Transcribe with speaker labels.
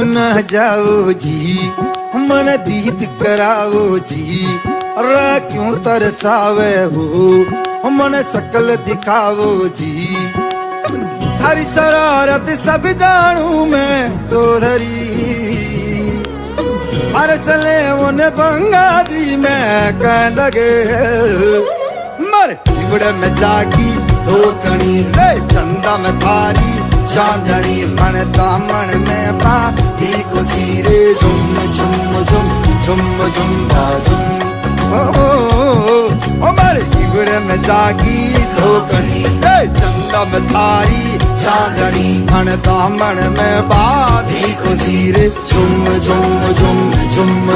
Speaker 1: न जाओ जी, मन दीद कराओ जी। रे क्यों तरसावे हो, मन शकल दिखाओ जी। थारी शरारत सब जानू मैं तो धरी, अरसले उन बंगा जी मैं कह लगे। मर इबड़े में जागी धोकनी रे, चंदा में थारी चांदनी। मन दामन में पाही खुशी रे, झुम झुम झुम झुम झुम झुम। ओ मर इबड़े में जागी धोकनी रे, चंदा में थारी चांदनी। मन दामन में पाही खुशी रे, झुम झुम झुम झुम।